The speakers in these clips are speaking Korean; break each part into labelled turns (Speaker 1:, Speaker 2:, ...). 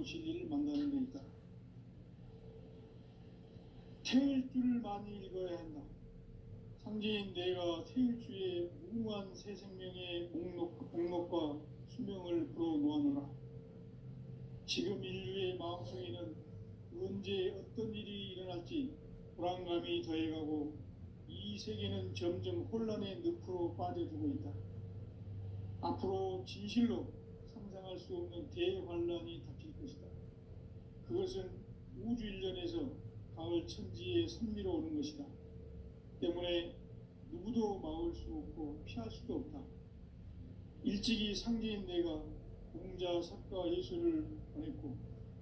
Speaker 1: 태우 진리를 만나는 데 있다. 태울 줄을 많이 읽어야 한다. 상제인 내가 태울 주의 무궁한 새 생명의 목록과 수명을 풀어놓아노라. 지금 인류의 마음속에는 언제 어떤 일이 일어날지 불안감이 더해가고 이 세계는 점점 혼란의 늪으로 빠져들고 있다. 앞으로 진실로 상상할 수 없는 대환란이 닥칠 것이다. 그것은 우주 일련에서 가을 천지에 선미로 오는 것이다. 때문에 누구도 막을 수 없고 피할 수도 없다. 일찍이 상제인 내가 공자, 석가, 예수를 보냈고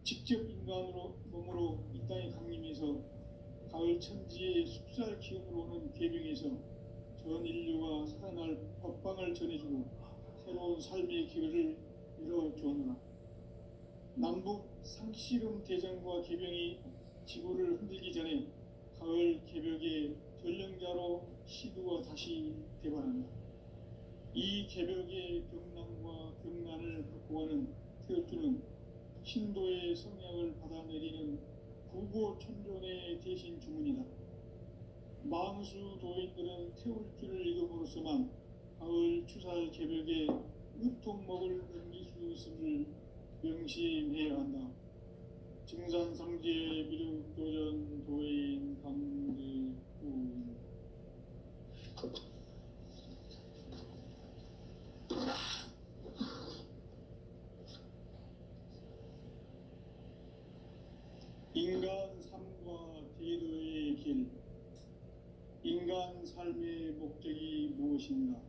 Speaker 1: 직접 인간으로 몸으로 이 땅에 강림해서 가을 천지의 숲살 기운으로 오는 계명에서 전 인류가 살아날 법방을 전해주고 새로운 삶의 기회를 열어주었노라. 남북 상씨름 대전과 개병이 지구를 흔들기 전에 가을 개벽의 전령자로 시두가 다시 대발한다. 이 개벽의 병난과 병난을 극복하는 태울주는 신도의 성약을 받아내리는 구고천존의 대신 주문이다. 만수 도인들은 태울주를 읽음으로써만 가을 추살 개벽의 으통목을 넘길 수 있음을 명심해야 한다. 증산상제 미륵도전 도인 강제구 인간 삶과 대도의 길. 인간 삶의 목적이 무엇인가?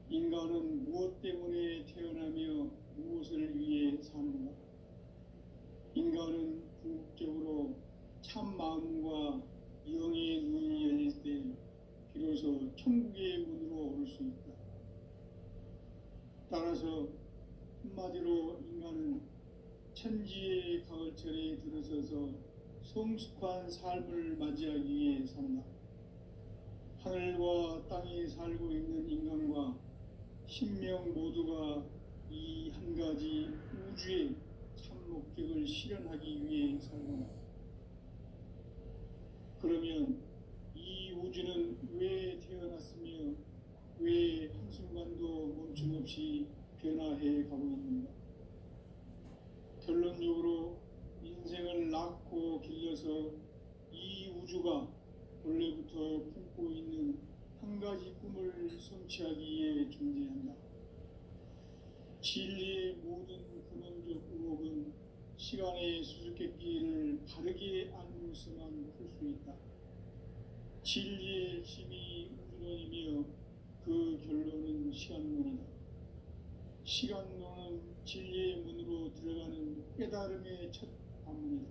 Speaker 1: 인간은 무엇 때문에 태어나며 무엇을 위해 사는가? 인간은 궁극적으로 참 마음과 영의 눈이 열릴 때 비로소 천국의 문으로 오를 수 있다. 따라서 한마디로 인간은 천지의 가을철에 들어서서 성숙한 삶을 맞이하기 위해 산다. 하늘과 땅에 살고 있는 인간과 신명 모두가 이 한 가지 우주의 참 목적을 실현하기 위해 살고, 그러면 이 우주는 왜 태어났으며 왜 한순간도 멈춤없이 변화해 가고 있는가? 결론적으로 인생을 낳고 길러서 이 우주가 원래부터 품고 있는 한 가지 꿈을 성취하기 위해 존재한다. 진리의 모든 근원적 의혹은 시간의 수수께끼를 바르게 알면서만 풀 수 있다. 진리의 핵심이 우주론이며 그 결론은 시간론이다. 시간론은 진리의 문으로 들어가는 깨달음의 첫 관문이다.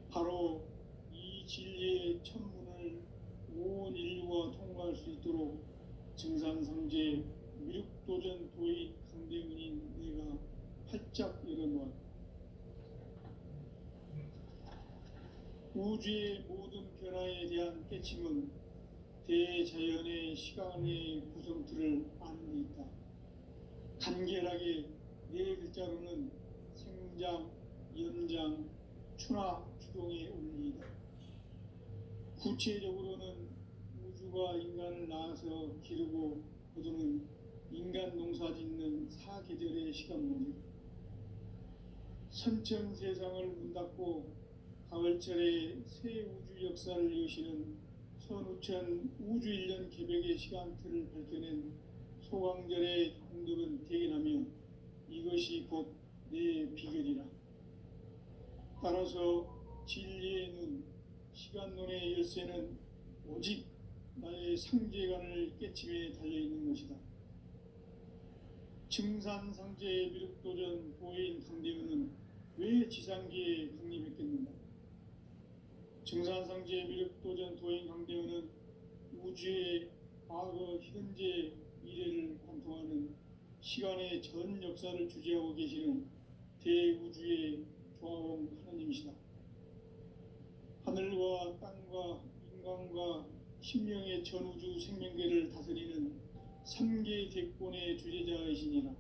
Speaker 1: 바로 이 진리의 첫 문을 온 인류가 통과할 수 있도록 증산상제 미륵도전 도인 강대문인 내가 활짝 열어놓았다. 우주의 모든 변화에 대한 깨침은 대자연의 시간의 구성틀을 아는 데 있다. 간결하게 네 글자로는 생장, 연장, 추나 추동의 원리이다. 구체적으로는 우주가 인간을 낳아서 기르고 거두는 인간 농사 짓는 사계절의 시간물이, 선천 세상을 문 닫고 가을철에 새 우주 역사를 여시는 선우천 우주 일년 개벽의 시간틀을 밝혀낸 소강절의 공덕은 대견하며 이것이 곧 내 비결이라. 따라서 진리의 눈, 시간론의 열쇠는 오직 나의 상제관을 깨침에 달려있는 것이다. 증산상제 미륵도전 도인 강대은은 왜 지상계에 강림했겠는가? 증산상제 미륵도전 도인 강대은은 우주의 과거, 현재, 미래를 관통하는 시간의 전 역사를 주재하고 계시는 대우주의 조화원 하나님이시다. 하늘과 땅과 인간과 신명의 전우주 생명계를 다스리는 3개 대권의 주재자이시니라.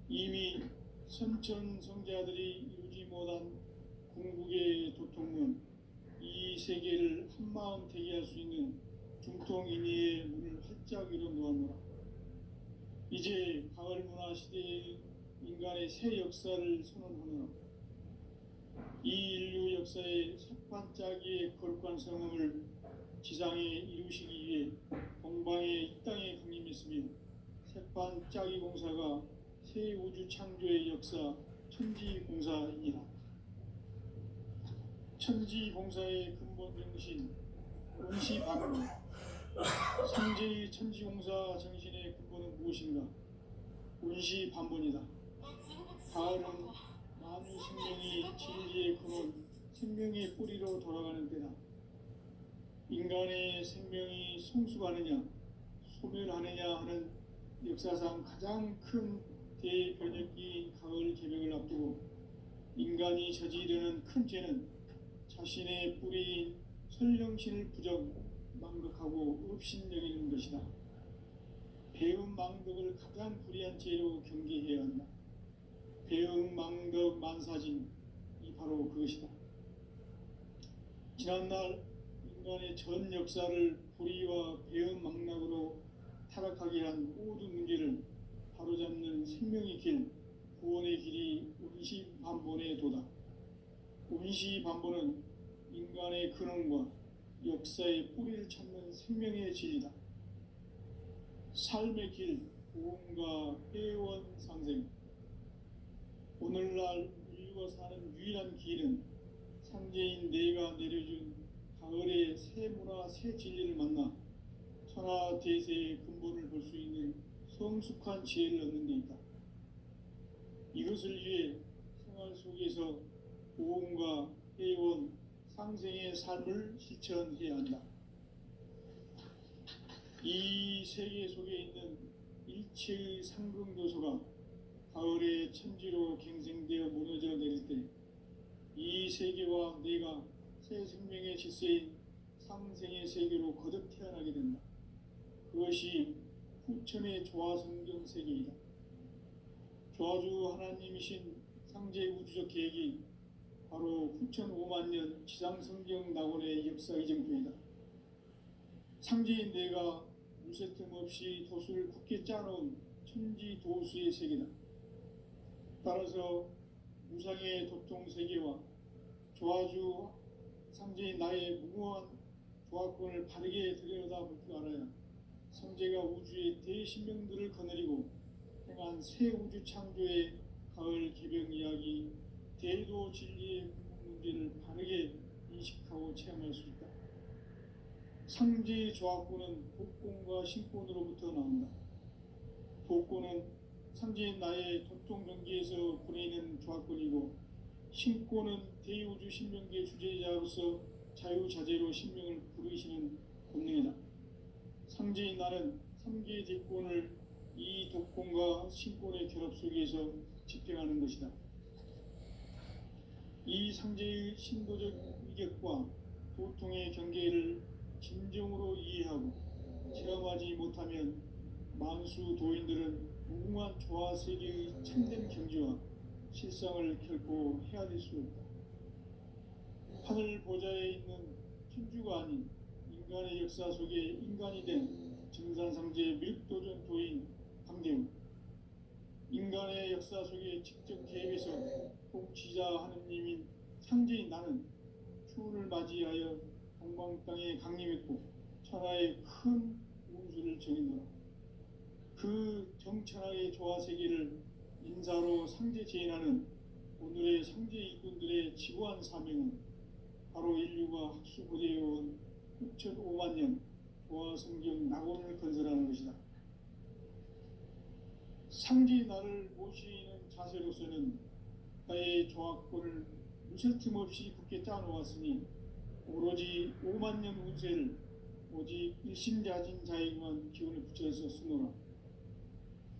Speaker 1: 이미 선천 성자들이 이루지 못한 궁극의 도통은 이 세계를 한마음 되게 할 수 있는 중통인의의 문을 활짝 열어 놓았노라. 이제 가을 문화 시대의 인간의 새 역사를 선언하노라. 이 인류 역사의 첫 반짝이의 거룩한 성음을 지상에 이루시기 위해 동방의 이 땅에 강림했으며 색반짝이 공사가 새 우주 창조의 역사 천지공사이니라. 천지공사의 근본 정신 원시반문. 상제의 천지공사 정신의 근본은 무엇인가? 원시반문이다. 가을은 만유 생명이 진리의 근원, 생명의 뿌리로 돌아가는 때다. 인간의 생명이 성숙하느냐, 소멸하느냐 하는 역사상 가장 큰 대변혁기인 가을 개벽을 앞두고 인간이 저지르는 큰 죄는 자신의 뿌리인 설령신을 망각하고 업신여기는 것이다. 배음 망덕을 가장 불의한 죄로 경계해야 한다. 배음 망덕 만사진이 바로 그것이다. 지난날 인간의 전 역사를 불의와 배음 망락으로 타락하게 한 모든 문제를 바로잡는 생명의 길, 구원의 길이 원시반본의 도다. 원시반본은 인간의 근원과 역사의 뿌리를 찾는 생명의 진리다. 삶의 길, 구원과 회원 상생. 오늘날 인류가 사는 유일한 길은 상제인 내가 내려준 가을의 새 문화, 새 진리를 만나 천하 대세의 근본을 볼 수 있는 성숙한 지혜를 얻는 데 있다. 이것을 위해 생활 속에서 보험과 회원, 상생의 삶을 실천해야 한다. 이 세계 속에 있는 일체의 상승요소가 가을의 천지로 갱생되어 무너져 내릴 때 이 세계와 내가 새 생명의 질서인 상생의 세계로 거듭 태어나게 된다. 그것이 후천의 조화성경 세계이다. 조화주 하나님이신 상제 우주적 계획이 바로 후천 5만 년 지상성경 낙원의 역사 이정표이다. 상제인 내가 무쇠틈 없이 도수를 굳게 짜놓은 천지 도수의 세계다. 따라서 무상의 도통 세계와 조화주 상제인 나의 무모한 조화권을 바르게 들여다볼 줄 알아야 성제가 우주의 대신명들을 거느리고 행한 새 우주 창조의 가을 개벽 이야기, 대도 진리의 문제를 바르게 인식하고 체험할 수 있다. 상제의 조화권은 복권과 신권으로부터 나온다. 복권은 상제인 나의 도통 경계에서 보내는 조화권이고, 신권은 대우주 신명계 주제자로서 자유자재로 신명을 부르시는 본능이다. 상제인 나는 3개의 대권을 이 독권과 신권의 결합 속에서 집행하는 것이다. 이 상제의 신도적 위격과 도통의 경계를 진정으로 이해하고 체험하지 못하면 만수 도인들은 무궁한 조화 세계의 참된 경지와 실상을 결코 헤아릴 수 없다. 하늘 보좌에 있는 천주가 아닌 인간의 역사 속에 인간이 된 증산상제 밀도전 도인 강대우. 인간의 역사 속에 직접 개입해서 통치자 하느님인 상제인 나는 추운을 맞이하여 동방 땅에 강림했고 천하의 큰 운수를 정했노라. 그 정천하의 조화 세계를 인사로 상제 제인하는 오늘의 상제 일꾼들의 지구한 사명은 바로 인류가 학수고대해온 6,5만 년 조화 성경 낙원을 건설하는 것이다. 상제 나를 모시는 자세로서는 나의 조화권을 무쇠틈 없이 굳게 짜놓았으니 오로지 5만 년 운세를 오직 일심자진 자에게만 기운을 붙여서 쓰노라.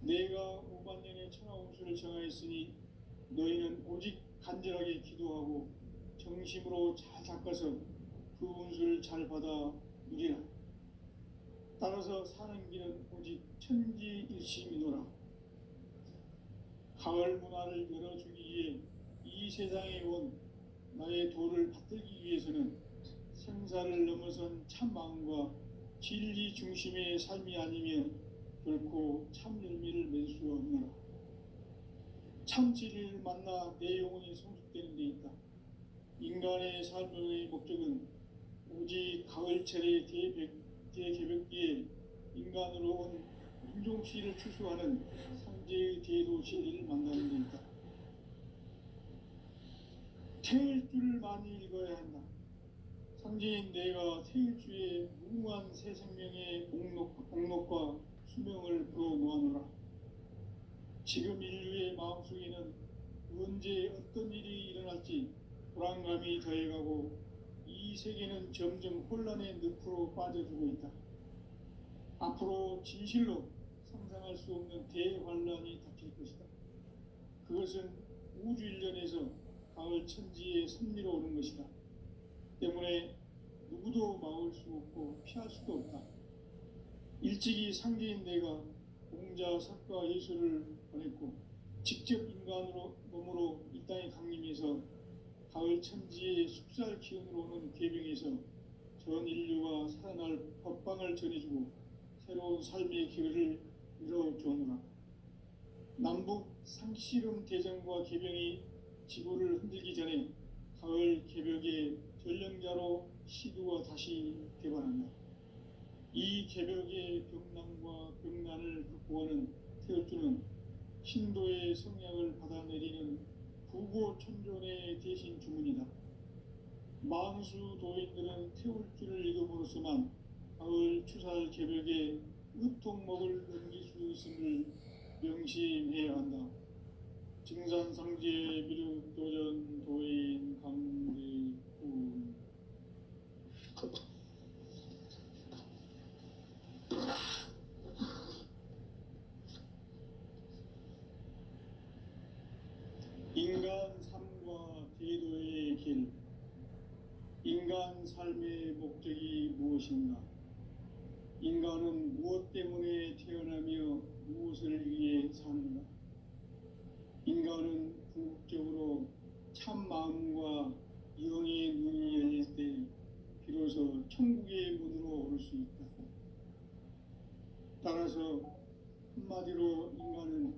Speaker 1: 내가 5만 년의 천하 운수를 정하였으니 너희는 오직 간절하게 기도하고 정심으로 잘 닦아서 그 운수를 잘 받아 누리라. 따라서 사는 길은 오직 천지일심이노라. 가을 문화를 열어주기 위해 이 세상에 온 나의 도를 받들기 위해서는 생사를 넘어선 참 마음과 진리 중심의 삶이 아니면 결코 참 열매를 맺을 수 없노라. 참 진리를 만나 내 영혼이 성숙되는 데 있다. 인간의 삶의 목적은 오직 가을철의 대개벽기에 인간으로 온 인종씨를 추수하는 상제의 대도시를 만나는 데 있다. 태일주를 많이 읽어야 한다. 상제인 내가 태일주의 무궁한 새 생명의 목록과 수명을 풀어놓아노라. 지금 인류의 마음속에는 언제 어떤 일이 일어날지 불안감이 더해가고 이 세계는 점점 혼란의 늪으로 빠져들고 있다. 앞으로 진실로 상상할 수 없는 대환란이 닥칠 것이다. 그것은 우주 일련에서 가을 천지의 섭리로 오는 것이다. 때문에 누구도 막을 수 없고 피할 수도 없다. 일찍이 상제인 내가 공자, 석가, 예수를 보냈고 직접 인간으로 몸으로 이 땅에 강림해서 가을 천지의 숲살 기운으로 오는 계병에서 전 인류가 살아날 법방을 전해주고 새로운 삶의 기회를 이뤄주오노라. 남북 상씨름 대전과 계병이 지구를 흔들기 전에 가을 개벽의 전령자로 시두가 다시 개발한다. 이 개벽의 병난과 병난을 극복하는 태울주는 신도의 성약을 받아내리는 부고천존의 대신 주문이다. 만수 도인들은 태울주를 읽음으로써만 가을 추살 개벽의 으통목을 넘길 수 있음을 명심해야 한다. 증산상제 미륵도전 도인 강대구. 인간 삶과 제도의 길. 인간 삶의 목적이 무엇인가? 인간은 무엇 때문에 태어나며 무엇을 위해 사는가? 인간은 궁극적으로 참 마음과 영의 눈이 열릴 때 비로소 천국의 문으로 오를 수 있다. 따라서 한마디로 인간은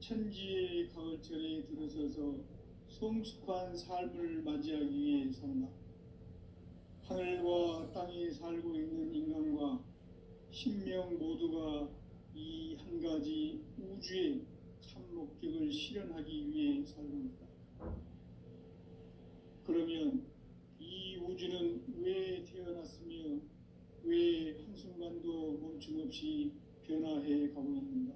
Speaker 1: 천지의 가을철에 들어서서 성숙한 삶을 맞이하기 위해 산다. 하늘과 땅에 살고 있는 인간과 신명 모두가 이 한 가지 우주의 참 목적을 실현하기 위해 살고 있다. 그러면 이 우주는 왜 태어났으며 왜 한순간도 멈춤없이 변화해 가고 있는가?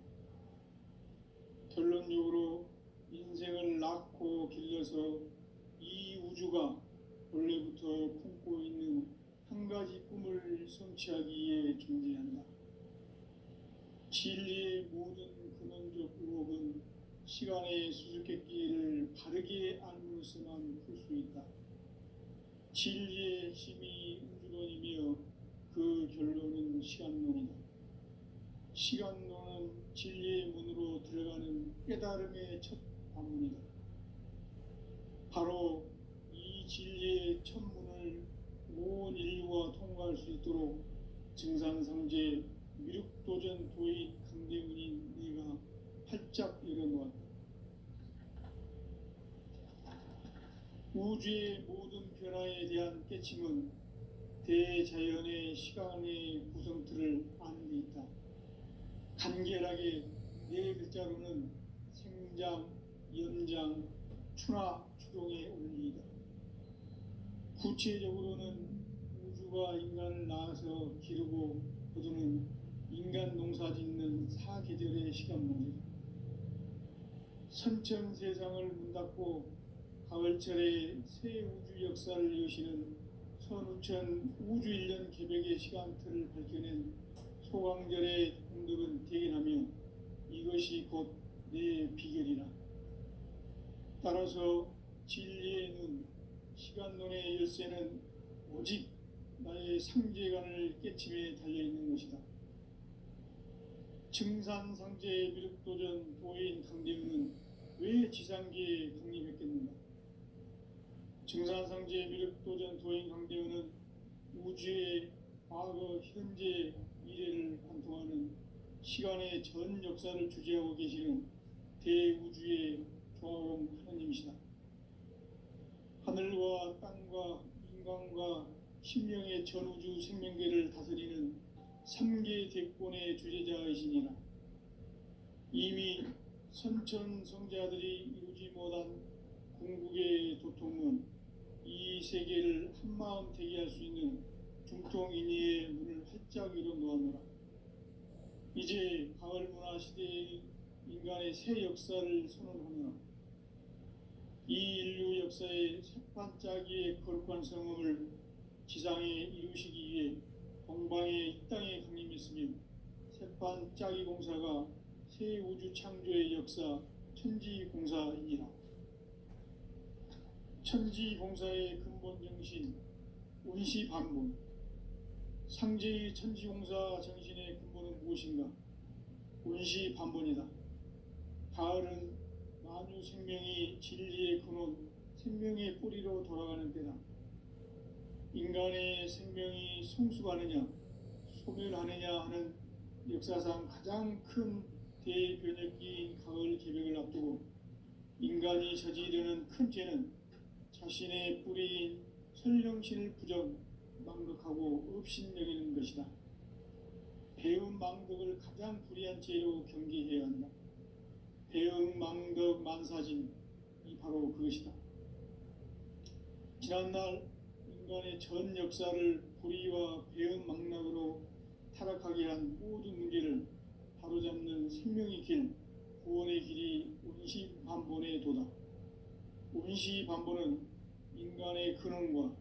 Speaker 1: 결론적으로 인생을 낳고 길러서 이 우주가 원래부터 품고 있는 한 가지 꿈을 성취하기 위해 존재한다. 진리의 모든 근원적 의혹은 시간의 수수께끼를 바르게 알므로서만 풀 수 있다. 진리의 핵심이 우주론이며 그 결론은 시간론이다. 시간론은 진리의 문으로 들어가는 깨달음의 첫 관문이다. 바로 이 진리의 첫 문을 온 인류가 통과할 수 있도록 증산상제 미륵도전 도의 강대문인 네가 활짝 열어놓았다. 우주의 모든 변화에 대한 깨침은 대자연의 시간의 구성틀을 아는 데 있다. 간결하게 네 글자로는 생장, 연장, 추나 추동의 원리이다. 구체적으로는 우주가 인간을 낳아서 기르고 거두는 인간 농사 짓는 사계절의 시간 문제다. 선천 세상을 문 닫고 가을철에 새 우주 역사를 여시는 선우천 우주 1년 개벽의 시간틀을 밝혀낸 소강절의 공덕은 대견하며 이것이 곧 내 비결이라. 따라서 진리의 눈, 시간론의 열쇠는 오직 나의 상제관을 깨침에 달려있는 것이다. 증산상제 미륵도전 도인 강대문은 왜 지상계에 강림했겠는가? 증산상제 미륵도전 도인 강대원은 우주의 과거, 현재, 미래를 관통하는 시간의 전 역사를 주재하고 계시는 대우주의 조화원 하나님이시다. 하늘과 땅과 인간과 신명의 전우주 생명계를 다스리는 삼계 대권의 주재자이시니라. 이미 선천성자들이 이루지 못한 궁극의 도통은 이 세계를 한마음 되게 할 수 있는 중통인의의 문을 활짝 열어 놓았노라. 이제 가을 문화 시대의 인간의 새 역사를 선언하노라. 이 인류 역사의 새반짝이의 거룩한 성음을 지상에 이루시기 위해 동방의 이 땅에 강림했으며 새반짝이 공사가 새 우주 창조의 역사 천지공사이니라. 천지공사의 근본 정신 운시반본. 상제의 천지공사 정신의 근본은 무엇인가? 운시반본이다. 가을은 만유 생명이 진리의 근원, 생명의 뿌리로 돌아가는 때다. 인간의 생명이 성숙하느냐, 소멸하느냐 하는 역사상 가장 큰 대변혁기인 가을 개벽을 앞두고 인간이 저지르는 큰 죄는 자신의 뿌리인 설령신을 부정, 망덕하고 업신여기는 것이다. 배음 망덕을 가장 불의한 죄로 경계해야 한다. 배음 망덕 만사진이 바로 그것이다. 지난날 인간의 전 역사를 불의와 배음 망락으로 타락하게 한 모든 문제를 바로잡는 생명의 길, 구원의 길이 운시반본의 도다. 운시반본은 인간의 근원과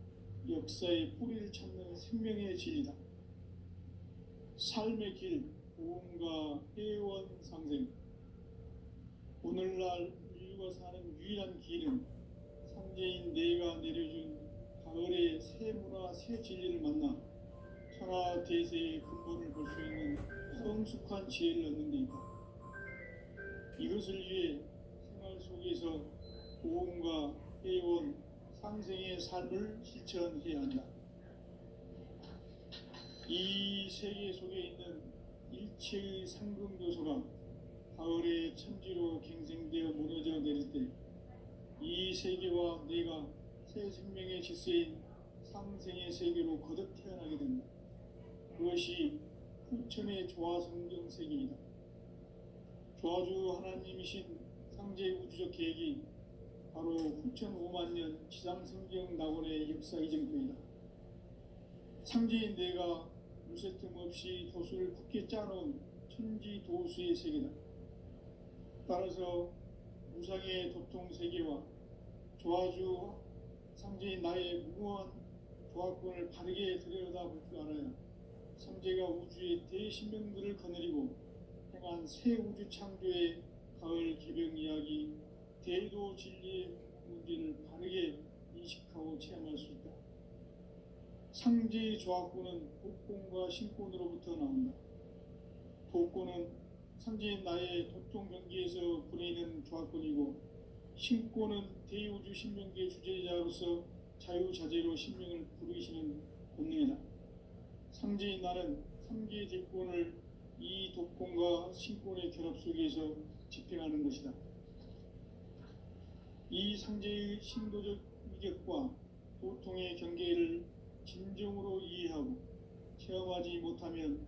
Speaker 1: 역사의 뿌리를 찾는 생명의 진리다. 삶의 길, 보험과 해원상생. 오늘날 인류가 사는 유일한 길은 상제인 내가 내려준 가을의 새 문화, 새 진리를 만나 천하 대세의 근본을 볼 수 있는 성숙한 지혜를 얻는 데 있다. 이것을 위해 생활 속에서 보험과 해원, 상생의 삶을 실천해야 한다. 이 세계 속에 있는 일체의 상금교소가 가을의 천지로 갱생되어 무너져 내릴 때 이 세계와 내가 새 생명의 질서인 상생의 세계로 거듭 태어나게 된다. 그것이 후천의 조화성경 세계이다. 조화주 하나님이신 상제 우주적 계획이 바로 후천 5만 년 지상성경 낙원의 역사 이정표이다. 상제인 내가 무쇠틈 없이 도수를 굳게 짜놓은 천지 도수의 세계다. 따라서 무상의 도통 세계와 조화주 상제인 나의 무궁한 조화권을 바르게 들여다볼 줄 알아야 상제가 우주의 대신명들을 거느리고 행한 새 우주 창조의 가을 개벽 이야기, 대도 진리의 문제를 바르게 인식하고 체험할 수 있다. 상제의 조화권은 복권과 신권으로부터 나온다. 복권은 상제인 나의 도통 경계에서 부리는 조화권이고, 신권은 대우주 신명계 주제자로서 자유자재로 신명을 부르시는 본능이다. 상제인 나는 삼계의 대권을 이 독권과 신권의 결합 속에서 집행하는 것이다. 이 상제의 신도적 위격과 도통의 경계를 진정으로 이해하고 체험하지 못하면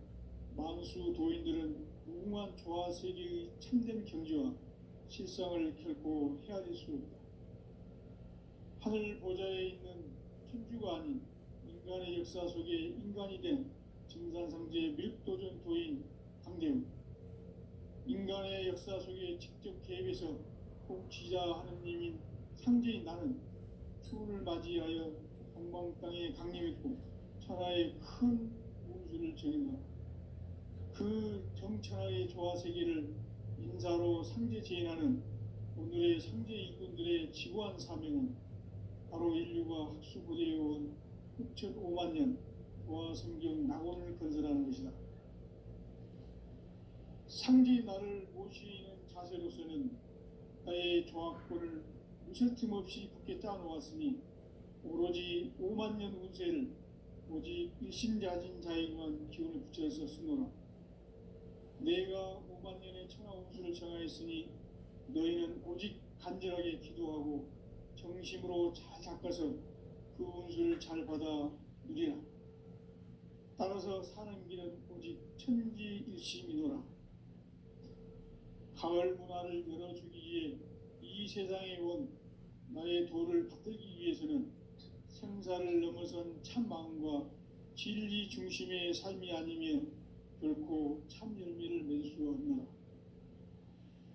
Speaker 1: 만수 도인들은 무궁한 조화 세계의 참된 경지와 실상을 결코 헤아릴 수 없다. 하늘 보좌에 있는 천주가 아닌 인간의 역사 속에 인간이 된 증산상제 미륵도전 도인 강대훈, 인간의 역사 속에 직접 개입해서 통치자 하느님인 상제인 나는 추운을 맞이하여 동방 땅에 강림했고 천하의 큰 운수를 정했노라. 그 정천하의 조화 세계를 인사로 상제 제인하는 오늘의 상제 일꾼들의 지구한 사명은 바로 인류가 학수고대해온 후천 5만 년 조화 성경 낙원을 건설하는 것이다. 상제 나를 모시는 자세로서는 나의 종합권을 무쇠 틈 없이 굳게 짜놓았으니 오로지 5만 년 운세를 오직 일심자진 자에게만 기운을 붙여서 쓰노라. 내가 5만 년의 천하 운수를 정하였으니 너희는 오직 간절하게 기도하고 정심으로 잘 닦아서 그 운수를 잘 받아 누리라. 따라서 사는 길은 오직 천지일심이노라. 가을 문화를 열어주기 위해 이 세상에 온 나의 도를 받들기 위해서는 생사를 넘어선 참 마음과 진리 중심의 삶이 아니면 결코 참 열매를 맺을 수 없노라.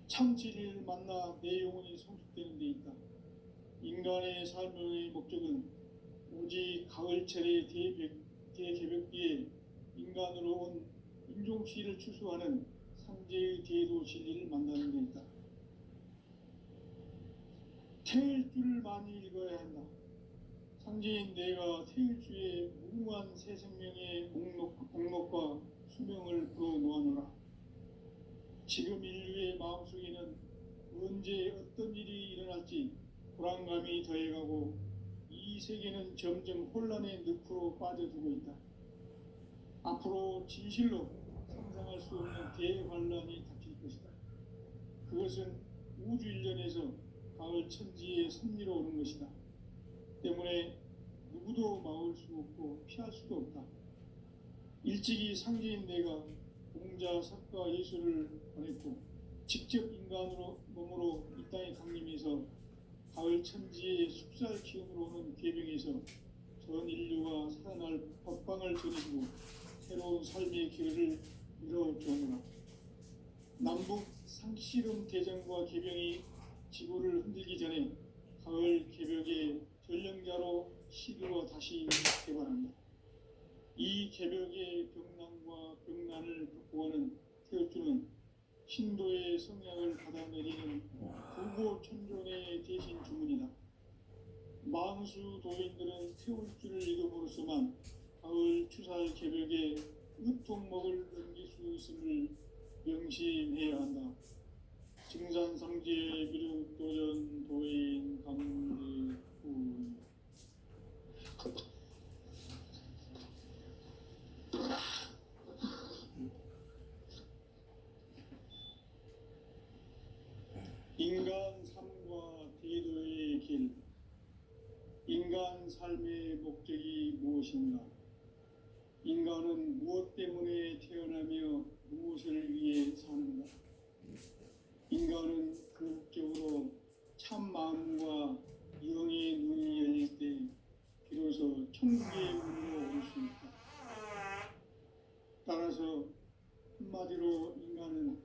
Speaker 1: 참 진리를 만나 내 영혼이 성숙되는 데 있다. 인간의 삶의 목적은 오직 가을철의 대개벽기에 인간으로 온 인종시를 추수하는 상제의 대도 진리를 만나는 데 있다. 태일 줄을 많이 읽어야 한다. 상제인 내가 태일주의 무궁한 새 생명의 목록과 수명을 불어놓아노라. 지금 인류의 마음속에는 언제 어떤 일이 일어날지 불안감이 더해가고 이 세계는 점점 혼란의 늪으로 빠져들고 있다. 앞으로 진실로 상상할 수 없는 대환란이 닥칠 것이다. 그것은 우주 일련에서 가을 천지에 섭리로 오는 것이다. 때문에 누구도 막을 수 없고 피할 수도 없다. 일찍이 상제인 내가 공자, 석가, 예수를 보냈고 직접 인간으로 몸으로 이 땅에 강림해서 가을 천지의 숙살 기운으로 오는 궤병에서 전 인류가 살아날 법방을 전해주고 새로운 삶의 길을 열어주었노라. 남북 상씨름 대전과 궤병이 지구를 흔들기 전에 가을 개벽의 전령자로 시드로 다시 개발한다. 이 개벽의 병난과 병난을 극복하는 태우주는 신도의 성약을 받아내리는 불고 천존의 대신 주문이다. 만수 도인들은 태울주를 읽음으로써만 가을 추살 개벽의 으통목을 넘길 수 있음을 명심해야 한다. 증산상제 미륵도전 도인 감리군. 인간 삶과 대도의 길. 인간 삶의 목적이 무엇인가? 인간은 무엇 때문에 태어나며 무엇을 위해 사는가? 인간은 그 목적으로 참 마음과 영의 눈이 열릴 때 비로소 천국의 문으로 올 수 있다. 따라서 한마디로 인간은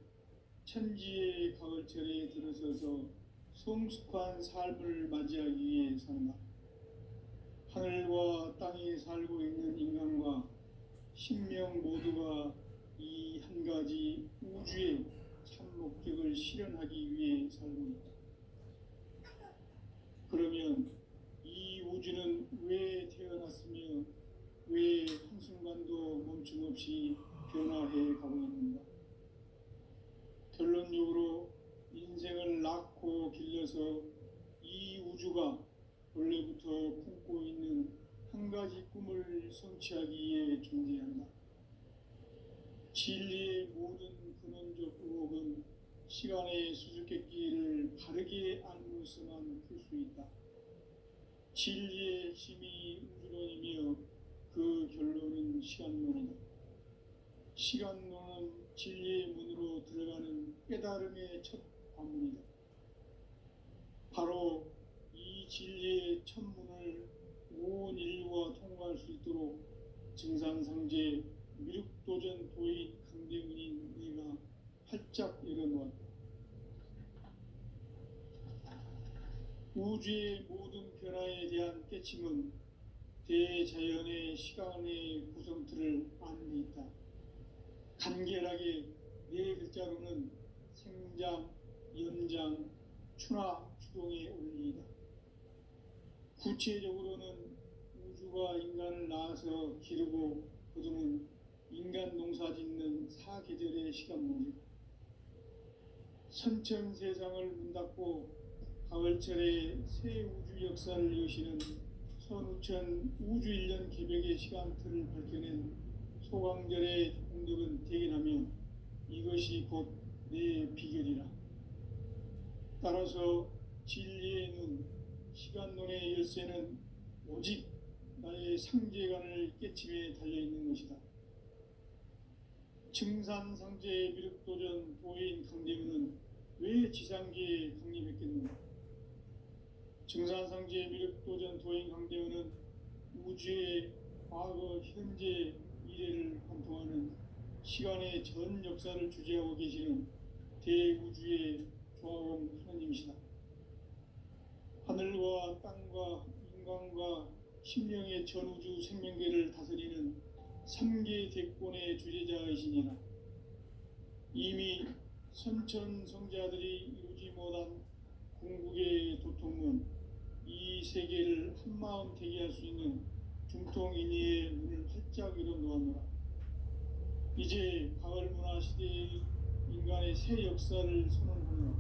Speaker 1: 천지의 가을철에 들어서서 성숙한 삶을 맞이하기 위해 산다. 하늘과 땅에 살고 있는 인간과 신명 모두가 이 한 가지 우주의 참 목적을 실현하기 위해 살고 있다. 그러면 이 우주는 왜 태어났으며 왜 한순간도 멈춤없이 변화해 가고 있는가? 결론적으로 인생을 낳고 길러서 이 우주가 원래부터 품고 있는 한 가지 꿈을 성취하기 위해 존재한다. 진리의 모든 근원적 의혹은 시간의 수수께끼를 바르게 알므로서만 풀 수 있다. 진리의 힘이 우주론이며 그 결론은 시간론이다. 시간론은 진리의 문으로 들어가는 깨달음의 첫 관문이다. 바로 이 진리의 첫 문을 온 인류가 통과할 수 있도록 증산상제 미륵도전 도인 강대문인 네가 활짝 열어놓았다. 우주의 모든 변화에 대한 깨침은 대자연의 시간의 구성틀을 아는 데 있다. 간결하게 네 글자로는 생장, 연장, 추나, 추동의 원리이다. 구체적으로는 우주가 인간을 낳아서 기르고 거두는 인간 농사 짓는 사계절의 시간문이다. 선천 세상을 문 닫고 가을철에 새 우주 역사를 여시는 선우천 우주일년 기백의 시간틀을 밝혀낸 소강절의 공덕은 대견하며 이것이 곧 내 비결이라. 따라서 진리의 눈, 시간론의 열쇠는 오직 나의 상제관을 깨침에 달려있는 것이다. 증산상제 미륵도전 도인 강대문은 왜 지상계에 강림했겠는가? 증산상제 미륵도전 도인 강대문은 우주의 과거, 현재, 미래를 관통하는 시간의 전 역사를 주재하고 계시는 대우주의 조화공 하느님이시다. 하늘과 땅과 인간과 심령의 전우주 생명계를 다스리는 3계 대권의 주제자이시니라. 이미 선천 성자들이 이루지 못한 궁극의 도통문, 이 세계를 한마음 되게 할 수 있는 중통인의의 문을 활짝 열어 놓았노라. 이제 가을 문화 시대의 인간의 새 역사를 선언하노라.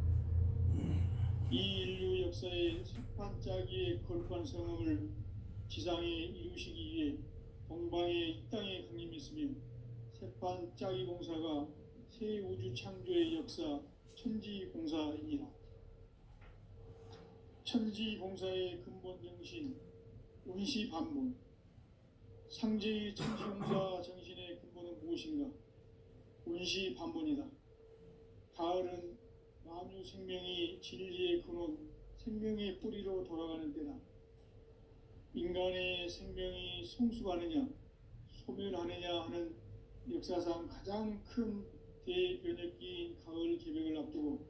Speaker 1: 이 인류 역사의 색반짜기의 거룩한 성음을 지상에 이루시기 위해 동방의 이 땅에 강림했으며 색반짜기 공사가 새 우주 창조의 역사 천지공사이니라. 천지공사의 근본 정신 운시반문, 상제의 천지공사 정신의 근본은 무엇인가? 운시반문이다. 가을은 만유 생명이 진리의 근원, 생명의 뿌리로 돌아가는 때다. 인간의 생명이 성숙하느냐, 소멸하느냐 하는 역사상 가장 큰 대변혁기인 가을 개벽을 앞두고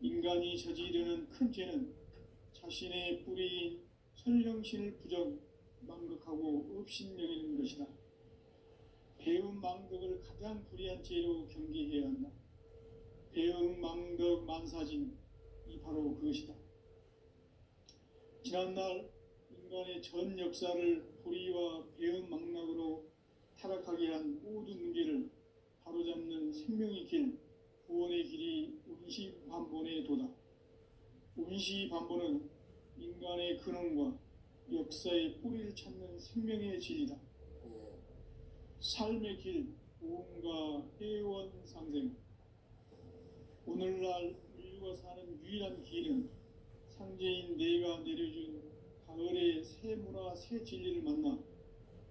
Speaker 1: 인간이 저지르는 큰 죄는 자신의 뿌리인 설령신을 부정, 망극하고 업신여기는 것이다. 배음 망덕을 가장 불의한 죄로 경계해야 한다. 배음 망덕 만사진, 이 바로 그것이다. 지난날 인간의 전 역사를 불의와 배음 망락으로 타락하게 한 모든 문제를 바로잡는 생명의 길, 구원의 길이 운시반본의 도다. 운시반본은 인간의 근원과 역사의 뿌리를 찾는 생명의 진리다. 삶의 길, 보험과 회원 상생. 오늘날 인류가 사는 유일한 길은 상제인 내가 내려준 가을의 새 문화, 새 진리를 만나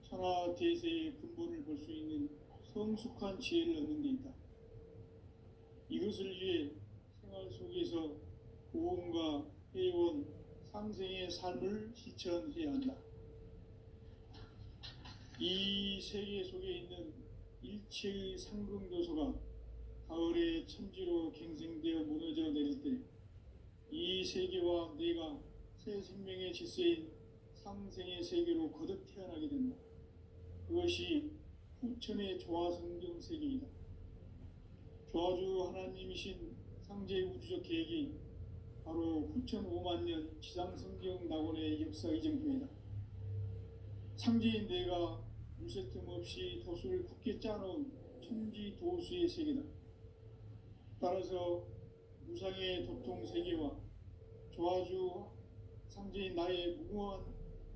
Speaker 1: 천하 대세의 근본을 볼 수 있는 성숙한 지혜를 얻는 데 있다. 이것을 위해 생활 속에서 보험과 회원, 상생의 삶을 실천해야 한다. 이 세계 속에 있는 일체의 상승조소가 가을의 천지로 갱생되어 무너져 내릴 때 이 세계와 내가 새 생명의 질서인 상생의 세계로 거듭 태어나게 된다. 그것이 후천의 조화성경 세계이다. 조화주 하나님이신 상제 우주적 계획이 바로 후천 5만 년 지상성경 낙원의 역사 이정표이다. 상제인 내가 물새 틈 없이 도수를 굳게 짜놓은 천지 도수의 세계다. 따라서 무상의 도통 세계와 조화주 상제인 나의 무궁한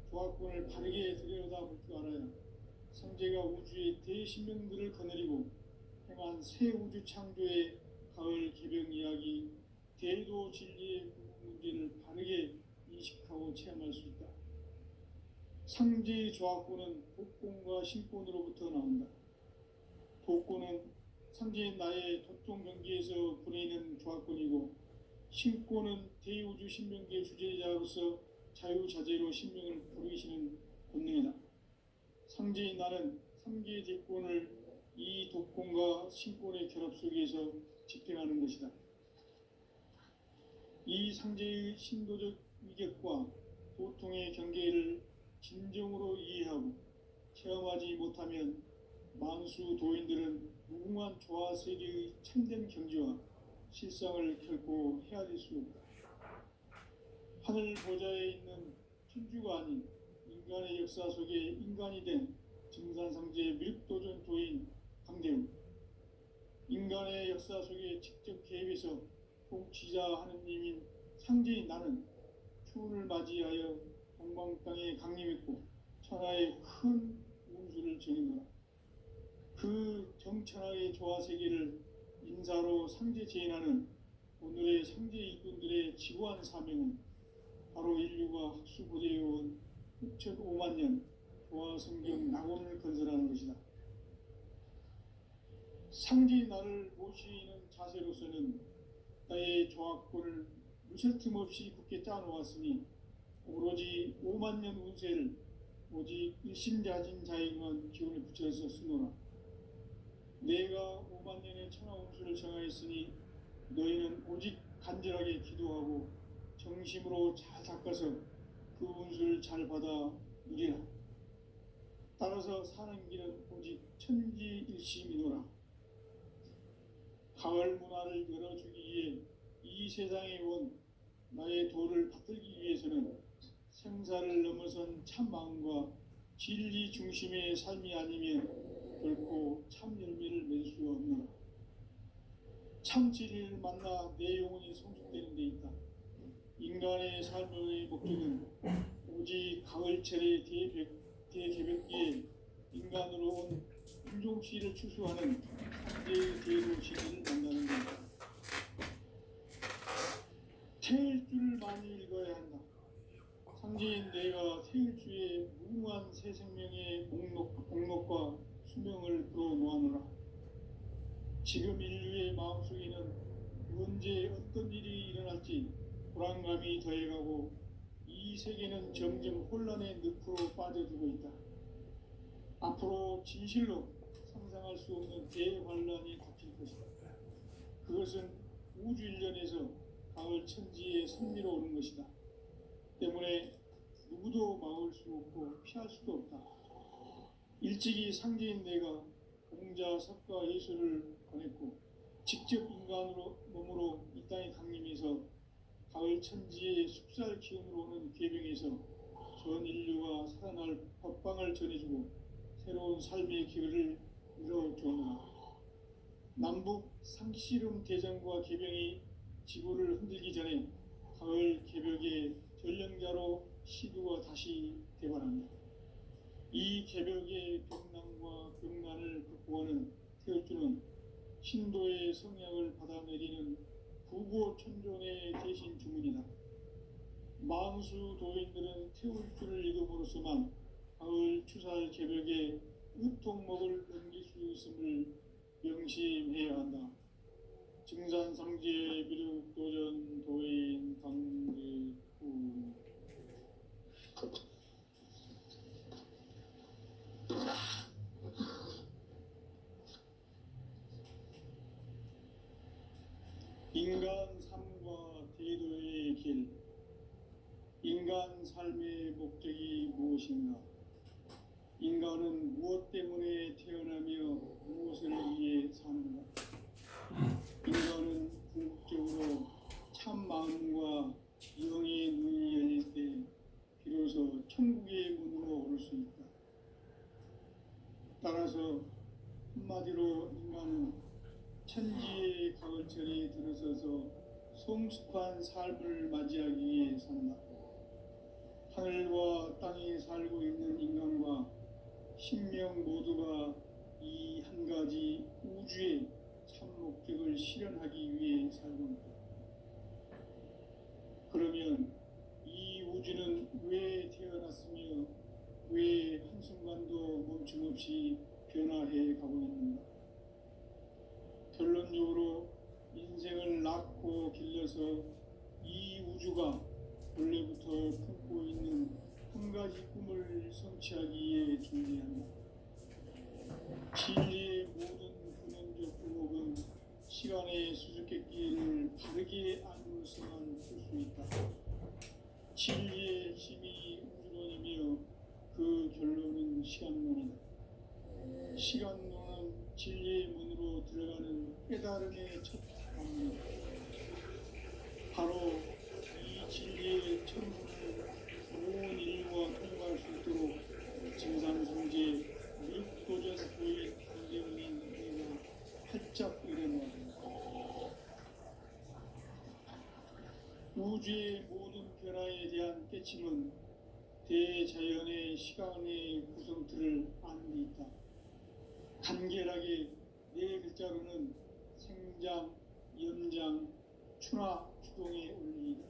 Speaker 1: 조화권을 바르게 들여다볼 줄 알아야 상제가 우주의 대신명들을 거느리고 행한 새 우주 창조의 가을 개벽 이야기, 대도 진리의 문제를 바르게 인식하고 체험할 수 있다. 상제의 조화권은 복권과 신권으로부터 나온다. 복권은 상제인 나의 도통 경계에서 보내는 조화권이고, 신권은 대우주 신명계 주제자로서 자유자재로 신명을 부르시는 본능이다. 상제인 나는 3계 대권을 이 독권과 신권의 결합 속에서 집행하는 것이다. 이 상제의 신도적 위격과 도통의 경계를 진정으로 이해하고 체험하지 못하면 만수 도인들은 무궁한 조화 세계의 참된 경지와 실상을 결코 헤아릴 수 없다. 하늘 보좌에 있는 천주가 아닌 인간의 역사 속에 인간이 된 증산상제 미륵도전 도인 강대우, 인간의 역사 속에 직접 개입해서 통치자 하느님인 상제인 나는 추운을 맞이하여 동방 땅에 강림했고 천하의 큰 운수를 정했노라. 그 정천하의 조화세계를 인사로 상제 제인하는 오늘의 상제 일꾼들의 지구한 사명은 바로 인류가 학수고대해온 6,500만 년 조화성경 낙원을 건설하는 것이다. 상제의 나를 모시는 자세로서는 나의 조합권을 무쇠틈 없이 굳게 짜놓았으니 오로지 5만 년 운세를 오직 일심자진 자에게만 기운을 붙여서 쓰노라. 내가 5만 년의 천하 운수를 정하였으니 너희는 오직 간절하게 기도하고 정심으로 잘 닦아서 그 운수를 잘 받아 누리라. 따라서 사는 길은 오직 천지일심이노라. 가을 문화를 열어주기 위해 이 세상에 온 나의 도를 받들기 위해서는 생사를 넘어선 참 마음과 진리 중심의 삶이 아니면 결코 참 열매를 맺을 수가 없노라. 참 진리를 만나 내 영혼이 성숙되는 데 있다. 인간의 삶의 목적은 오직 가을철의 대개벽기에 인간으로 온 인종시를 추수하는 상제의 대도시를 만나는 것이다. 태일주를 많이 읽어야 한다. 상제인 내가 태일주의 무궁한 새 생명의 목록과 수명을 풀어놓아노라. 지금 인류의 마음속에는 언제 어떤 일이 일어날지 불안감이 더해가고 이 세계는 점점 혼란의 늪으로 빠져들고 있다. 앞으로 진실로 상상할 수 없는 대환란이 닥칠 것이다. 그것은 우주 일련에서 가을 천지의 선미로 오는 것이다. 때문에 누구도 막을 수 없고 피할 수도 없다. 일찍이 상제인 내가 공자, 석가, 예수를 보냈고 직접 인간으로 몸으로 이 땅에 강림해서 가을 천지의 숙살 기운으로 오는 계병에서 전 인류가 살아날 법방을 전해주고 새로운 삶의 기회를 이뤄주었노라. 남북 상씨름 대전과 계병이 지구를 흔들기 전에 가을 개벽의 전령자로 시두가 다시 대발한다. 이 개벽의 병난과 병난을 극복하는 태울주는 신도의 성약을 받아내리는 구고천존의 대신 주문이다. 만수 도인들은 태울주를 읽음으로써만 가을 추살 개벽의 으통목을 넘길 수 있음을 명심해야 한다. 증산상제 비륵도전 도인 강제구 인간 삶과 대도의 길. 인간 삶의 목적이 무엇인가? 인간은 무엇 때문에 태어나며 무엇을 위해 사는가? 인간은 궁극적으로 참 마음과 영의 눈이 열릴 때 비로소 천국의 문으로 오를 수 있다. 따라서 한마디로 인간은 천지의 가을철에 들어서서 성숙한 삶을 맞이하기 위해 산다. 하늘과 땅에 살고 있는 인간과 신명 모두가 이 한 가지 우주의 참 목적을 실현하기 위해 살고 있다. 그러면 이 우주는 왜 태어났으며 왜 한순간도 멈춤없이 변화해 가고 있는가? 결론적으로 인생을 낳고 길러서 이 우주가 원래부터 품고 있는 한 가지 꿈을 성취하기 위해 존재한다. 진리의 모든 근원적 의혹은 시간의 수수께끼를 바르게 알고서만 풀 수 있다. 진리의 힘이 우주론이며 그 결론은 시간론이다. 시간론은 진리의 문으로 들어가는 깨달음의 첫 방문. 바로 이 진리의 첫 문을 온 인류가 통과할 수 있도록 증산성제 미륵도전 도의 강제문인 내가 활짝 일어나다. 깨침은 대자연의 시간의 구성틀을 아는 데 있다. 간결하게 네 글자로는 생장, 연장, 추나 추동의 원리이다.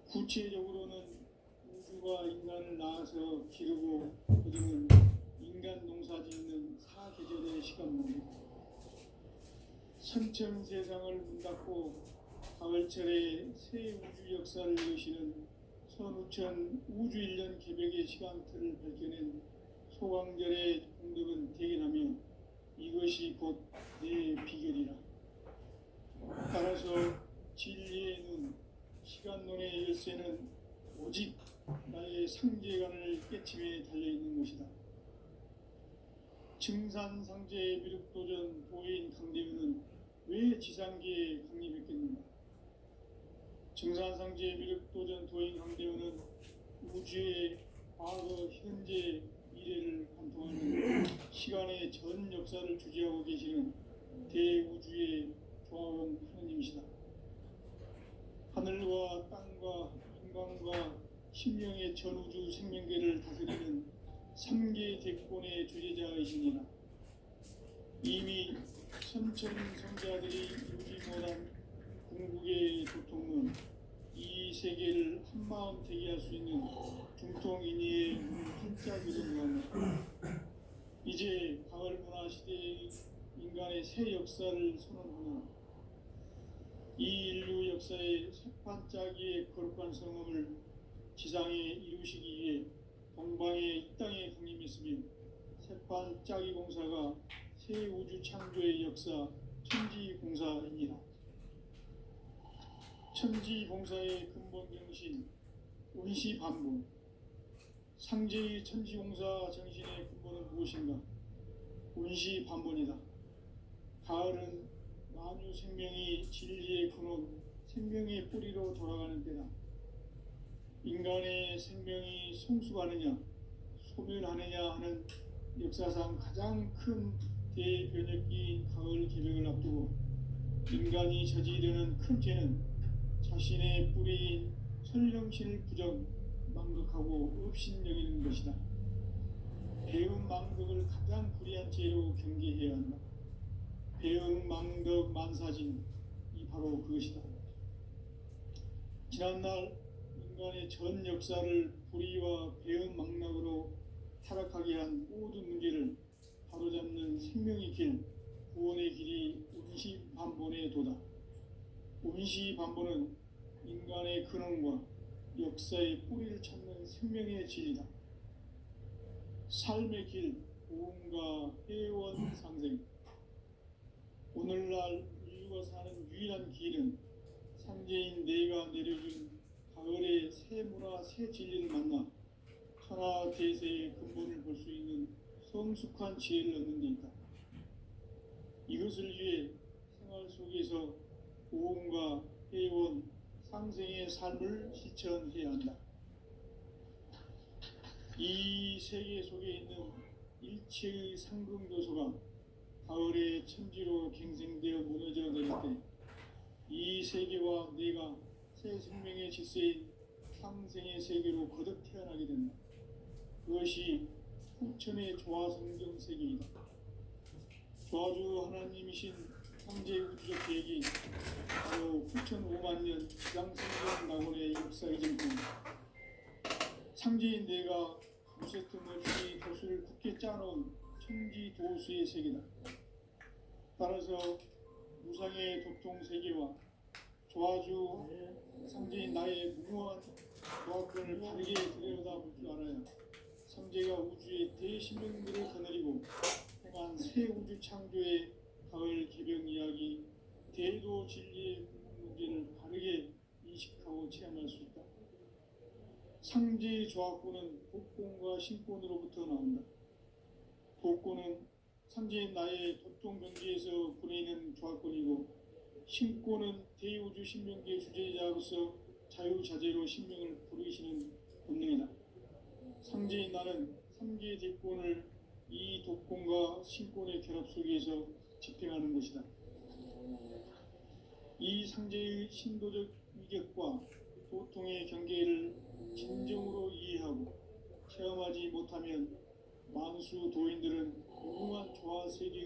Speaker 1: 구체적으로는 우주가 인간을 낳아서 기르고 거두는 인간 농사 짓는 사계절의 시간입니다. 선천 세상을 문 닫고 가을철에 새 우주 역사를 여시는 선우천 우주일년 개벽의 시간틀을 밝혀낸 소강절의 공덕은 대견하며 이것이 곧 내 비결이라. 따라서 진리의 눈, 시간론의 열쇠는 오직 나의 상제관을 깨침에 달려있는 것이다. 증산상제의 미륵도전 도인 강대우는 왜 지상계에 강림했겠는가? 증산상제의 미륵도전 도인 강대우는 우주의 과거, 현재, 미래를 관통하는 시간의 전 역사를 주재하고 계시는 대우주의 조화원 하느님이시다. 하늘과 땅과 인간과 심령의 전우주 생명계를 다스리는 3계 대권의 주제자이시니라. 이미 선천성자들이 이루지 못한 궁극의 도통은 이 세계를 한마음 되게 할 수 있는 중통인의의 한짝 이루어가며 이제 가을 문화 시대의 인간의 새 역사를 선언하며 이 인류 역사의 새판짜기의 거룩한 성음을 지상에 이루시기 위해 동방의 이 땅에 강림했으며 새판짜기 공사가 새 우주 창조의 역사 천지공사이니라. 천지공사의 근본 정신 운시반복. 상제의 천지공사 정신의 근본은 무엇인가? 운시반본이다. 가을은 만유 생명이 진리의 근원, 생명의 뿌리로 돌아가는 때다. 인간의 생명이 성숙하느냐, 소멸하느냐 하는 역사상 가장 큰 대변혁기인 가을 개벽을 앞두고 인간이 저지르는 큰 죄는 자신의 뿌리인 설령신을 부정, 망극하고 업신여기는 것이다. 배음 망덕을 가장 불의한 죄로 경계해야 한다. 배음 망덕 만사진, 이 바로 그것이다. 지난날 인간의 전 역사를 불의와 배음 망락으로 타락하게 한 모든 문제를 바로잡는 생명의 길, 구원의 길이 운시반본의 도다. 운시반본은 인간의 근원과 역사의 뿌리를 찾는 생명의 진리다. 삶의 길, 고음과 회원 상생. 오늘날 인류가 사는 유일한 길은 상제인 내가 내려준 가을의 새 문화, 새 진리를 만나 천하 대세의 근본을 볼 수 있는 성숙한 지혜를 얻는 데 있다. 이것을 위해 생활 속에서 고음과 회원, 상생의 삶을 실천해야 한다. 이 세계 속에 있는 일체의 상승조소가 가을의 천지로 갱생되어 무너져 내릴 때 이 세계와 내가 새 생명의 질서인 상생의 세계로 거듭 태어나게 된다. 그것이 후천의 조화성경 세계이다. 조화주 하나님이신 상제 우주적 계획이 바로 후천 5만 년 지상성경 낙원의 역사의 정품. 상제인 내가 무쇠 틈 없이 도수를 굳게 짜놓은 천지 도수의 세계다. 따라서 무상의 도통 세계와 조화주 상제인 나의 무모한 조합권을 바르게 들여다볼 줄 알아야 상제가 우주의 대신명들을 거느리고 행한 새 우주 창조의 가을 개벽 이야기, 대도 진리의 문제를 바르게 인식하고 체험할 수 있다. 상제의 조합권은 복권과 신권으로부터 나온다. 복권은 상제인 나의 도통 경지에서 보내는 조합권이고, 신권은 대우주 신명계 주제자로서 자유자재로 신명을 부르시는 본능이다. 상제인 나는 3계 대권을 이 독권과 신권의 결합 속에서 집행하는 것이다. 이 상제의 신도적 위격과 도통의 경계를 진정으로 이해하고 체험하지 못하면 만수 도인들은 무궁한 조화 세계